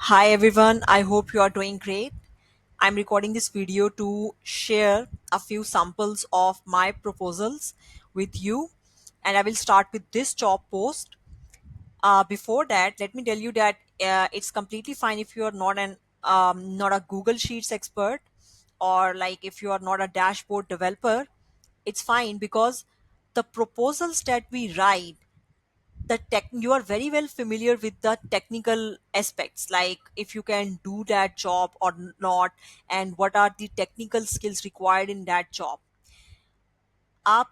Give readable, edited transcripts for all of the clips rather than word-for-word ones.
Hi everyone, I hope you are doing great. I'm recording this video to share a few samples of my proposals with you, and I will start with this job post. Before that, let me tell you that it's completely fine if you are not a Google Sheets expert, or like if you are not a dashboard developer. It's fine because the proposals that we write, the tech you are very well familiar with the technical aspects, like if you can do that job or not, and what are the technical skills required in that job. Up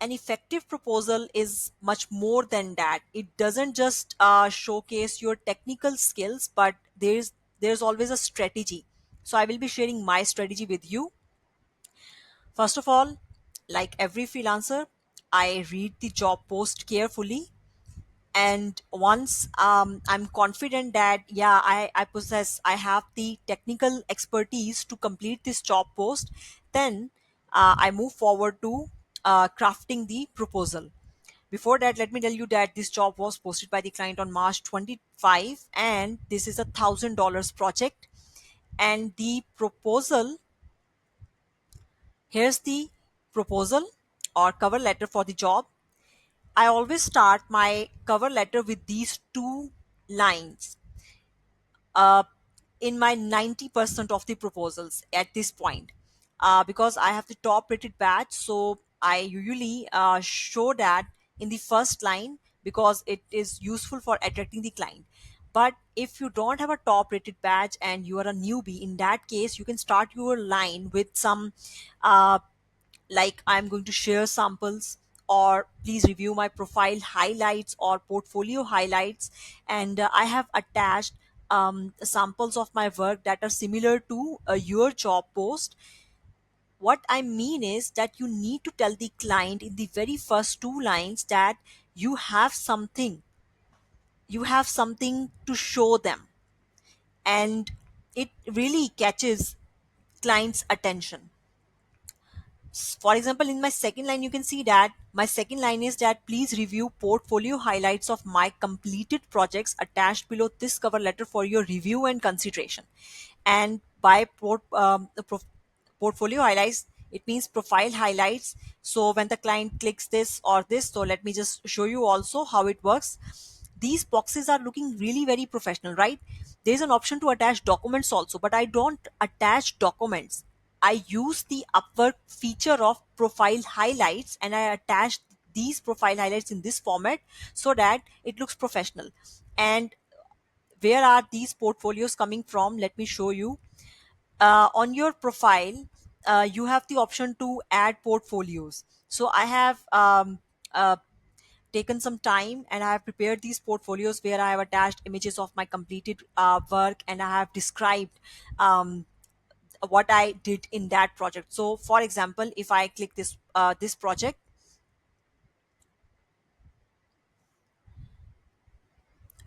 An effective proposal is much more than that. It doesn't just showcase your technical skills, but there's always a strategy. So I will be sharing my strategy with you. First of all, like every freelancer, I read the job post carefully, and once I'm confident that yeah, I have the technical expertise to complete this job post, then I move forward to crafting the proposal. Before that, let me tell you that this job was posted by the client on March 25, and this is $1,000 project. And the proposal, here's the proposal or cover letter for the job. I always start my cover letter with these two lines uh, in my 90% of the proposals at this point, because I have the top rated badge. So I usually show that in the first line because it is useful for attracting the client. But if you don't have a top rated badge and you are a newbie, in that case, you can start your line with some uh, like I'm going to share samples, or please review my profile highlights or portfolio highlights. And I have attached samples of my work that are similar to your job post. What I mean is that you need to tell the client in the very first two lines that you have something, you have something to show them, and it really catches clients' attention. For example, in my second line, you can see that my second line is that please review portfolio highlights of my completed projects attached below this cover letter for your review and consideration. And by portfolio highlights, it means profile highlights. So when the client clicks this or this, so let me just show you also how it works. These boxes are looking really very professional, right? There's an option to attach documents also, but I don't attach documents. I use the Upwork feature of profile highlights, and I attach these profile highlights in this format so that it looks professional. And where are these portfolios coming from? Let me show you. On your profile, you have the option to add portfolios. So I have taken some time and I have prepared these portfolios where I have attached images of my completed work, and I have described what I did in that project. So, for example, if I click this project,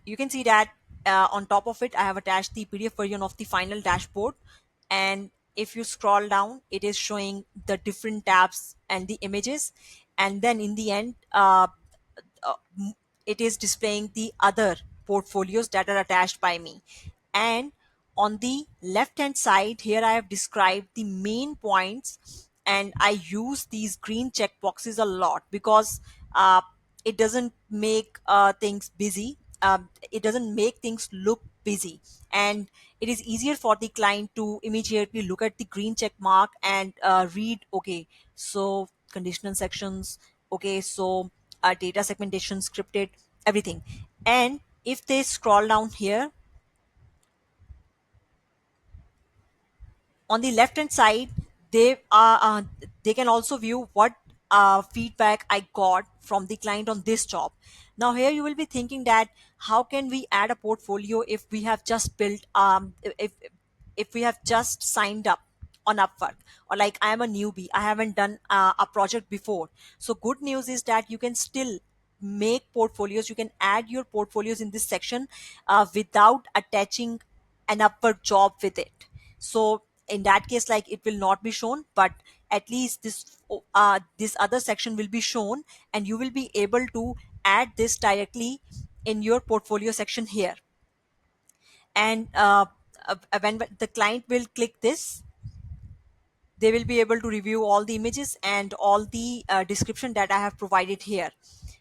you can see that on top of it, I have attached the PDF version of the final dashboard. And if you scroll down, it is showing the different tabs and the images. And then in the end, uh, it is displaying the other portfolios that are attached by me. And on the left hand side here, I have described the main points, and I use these green check boxes a lot because it doesn't make things busy. It doesn't make things look busy, and it is easier for the client to immediately look at the green check mark and read, okay, so conditional sections, okay, so data segmentation, scripted, everything. And if they scroll down here, on the left hand side, they can also view what feedback I got from the client on this job. Now here you will be thinking that how can we add a portfolio if we have just built if we have just signed up on Upwork, or like I am a newbie, I haven't done a project before. So good news is that you can still make portfolios, you can add your portfolios in this section without attaching an Upwork job with it. So in that case, like it will not be shown, but at least this other section will be shown, and you will be able to add this directly in your portfolio section here. And when the client will click this, they will be able to review all the images and all the description that I have provided here.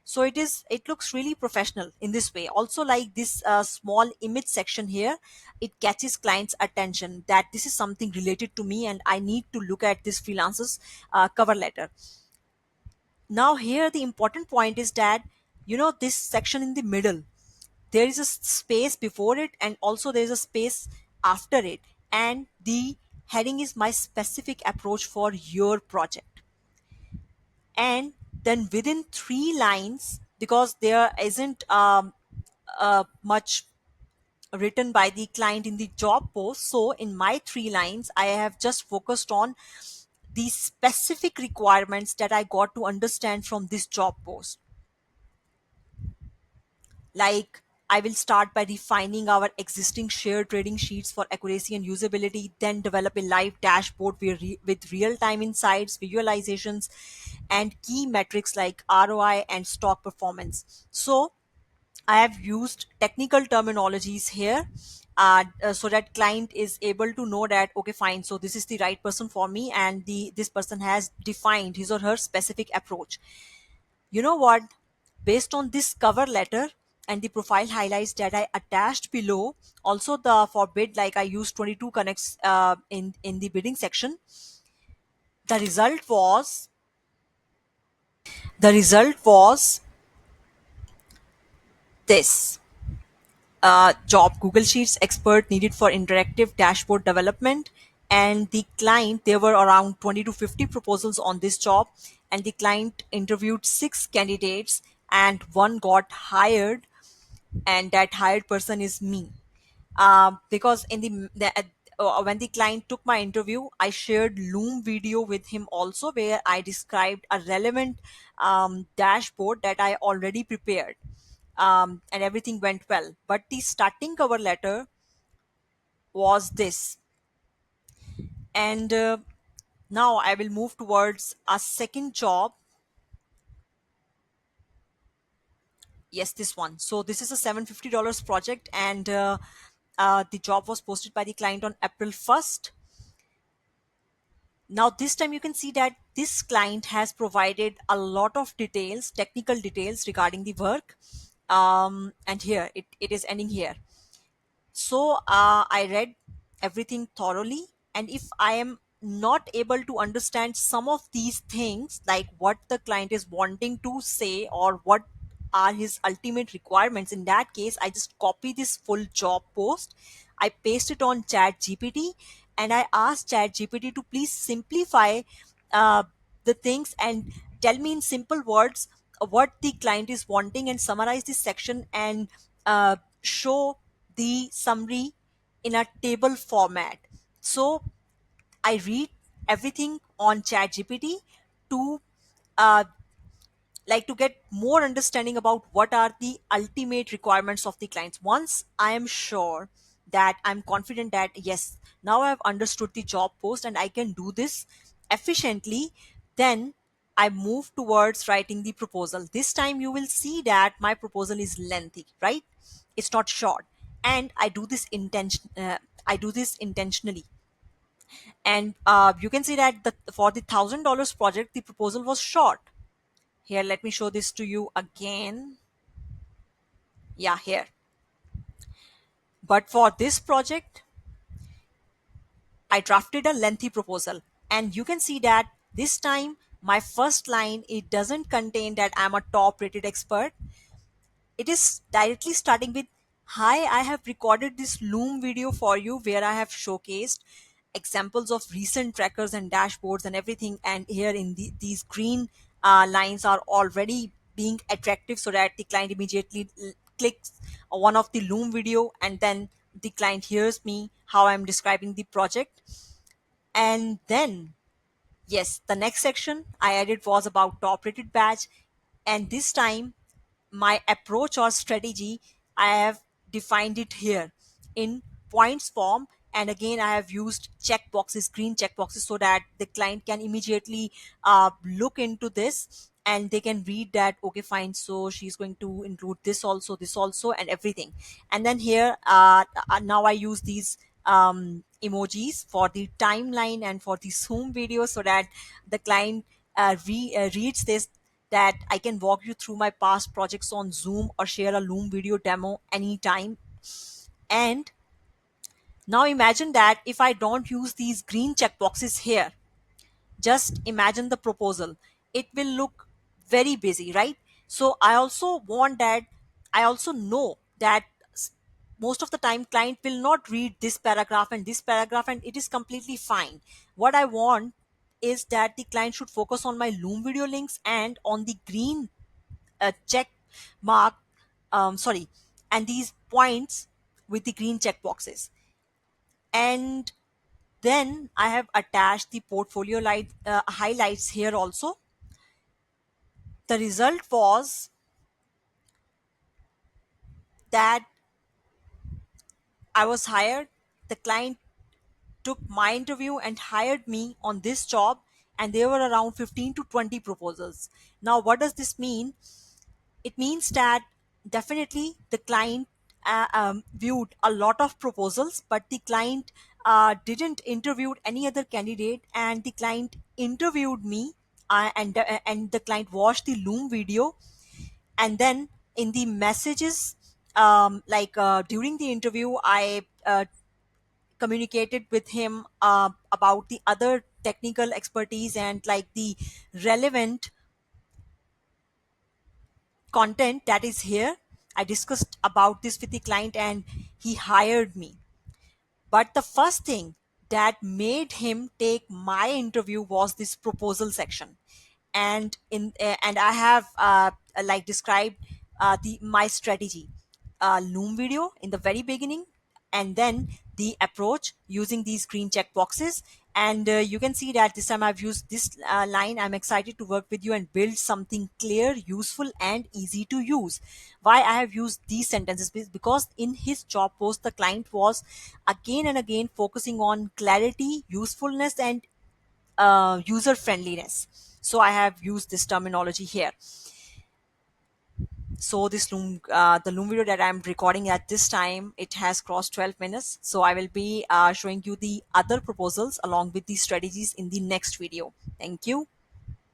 So it looks really professional in this way. Also, like this small image section here, it catches clients attention that this is something related to me and I need to look at this freelancer's cover letter. Now here the important point is that, this section in the middle, there is a space before it and also there is a space after it, and the heading is my specific approach for your project. And then within 3 lines, because there isn't much written by the client in the job post, so in my 3 lines I have just focused on the specific requirements that I got to understand from this job post. Like, I will start by refining our existing shared trading sheets for accuracy and usability, then develop a live dashboard with real-time insights, visualizations, and key metrics like ROI and stock performance. So I have used technical terminologies here, so that client is able to know that, okay, fine, so this is the right person for me, and the this person has defined his or her specific approach. You know what? Based on this cover letter and the profile highlights that I attached below, also the for bid, like I used 22 connects in the bidding section. The result was the result was this. Job Google Sheets expert needed for interactive dashboard development. And the client, there were around 20 to 50 proposals on this job, and the client interviewed 6 candidates and one got hired, and that hired person is me. Because in when the client took my interview, I shared Loom video with him also, where I described a relevant dashboard that I already prepared, and everything went well. But the starting cover letter was this. And now I will move towards a second job. Yes, this one. So this is a $750 project, and the job was posted by the client on April 1st. Now this time you can see that this client has provided a lot of details, technical details regarding the work. And here it is ending here. So I read everything thoroughly, and if I am not able to understand some of these things, like what the client is wanting to say or what are his ultimate requirements, in that case I just copy this full job post, I paste it on Chat GPT, and I ask Chat GPT to please simplify uh, the things and tell me in simple words what the client is wanting, and summarize this section, and show the summary in a table format. So I read everything on Chat GPT to uh, to get more understanding about what are the ultimate requirements of the clients. Once I am sure, that I'm confident that yes, now I've understood the job post and I can do this efficiently, then I move towards writing the proposal. This time you will see that my proposal is lengthy, right? It's not short, and I do this intentionally. And you can see that for the $1,000 project, the proposal was short. Here, let me show this to you again. Yeah, here. But for this project, I drafted a lengthy proposal. And you can see that this time, my first line, it doesn't contain that I'm a top rated expert. It is directly starting with, hi, I have recorded this Loom video for you where I have showcased examples of recent trackers and dashboards and everything. And here in these green lines are already being attractive, so that the client immediately clicks one of the Loom video, and then the client hears me how I'm describing the project. And then, yes, the next section I added was about top rated batch. And this time, my approach or strategy, I have defined it here in points form. And again, I have used checkboxes, green checkboxes, so that the client can immediately look into this and they can read that, okay, fine, so she's going to include this also, and everything. And then here, now I use these emojis for the timeline and for the Zoom video, so that the client reads this, that I can walk you through my past projects on Zoom or share a Loom video demo anytime. And now imagine that if I don't use these green checkboxes here, just imagine the proposal. It will look very busy, right? So I also want that, I also know that most of the time client will not read this paragraph and this paragraph, and it is completely fine. What I want is that the client should focus on my Loom video links and on the green check mark, sorry, and these points with the green check boxes. And then I have attached the portfolio highlights here also. The result was that I was hired. The client took my interview and hired me on this job, and there were around 15 to 20 proposals. Now, what does this mean? It means that definitely the client viewed a lot of proposals, but the client didn't interview any other candidate, and the client interviewed me, and the client watched the Loom video. And then in the messages, during the interview, I communicated with him about the other technical expertise and like the relevant content that is here. I discussed about this with the client, and he hired me. But the first thing that made him take my interview was this proposal section. And I have like described the my strategy, Loom video in the very beginning, and then the approach using these green check boxes. And you can see that this time I've used this line: I'm excited to work with you and build something clear, useful, and easy to use. Why I have used these sentences? Because in his job post, the client was again and again focusing on clarity, usefulness, and user friendliness. So I have used this terminology here. So this Loom, the Loom video that I'm recording at this time, it has crossed 12 minutes. So I will be showing you the other proposals along with the strategies in the next video. Thank you.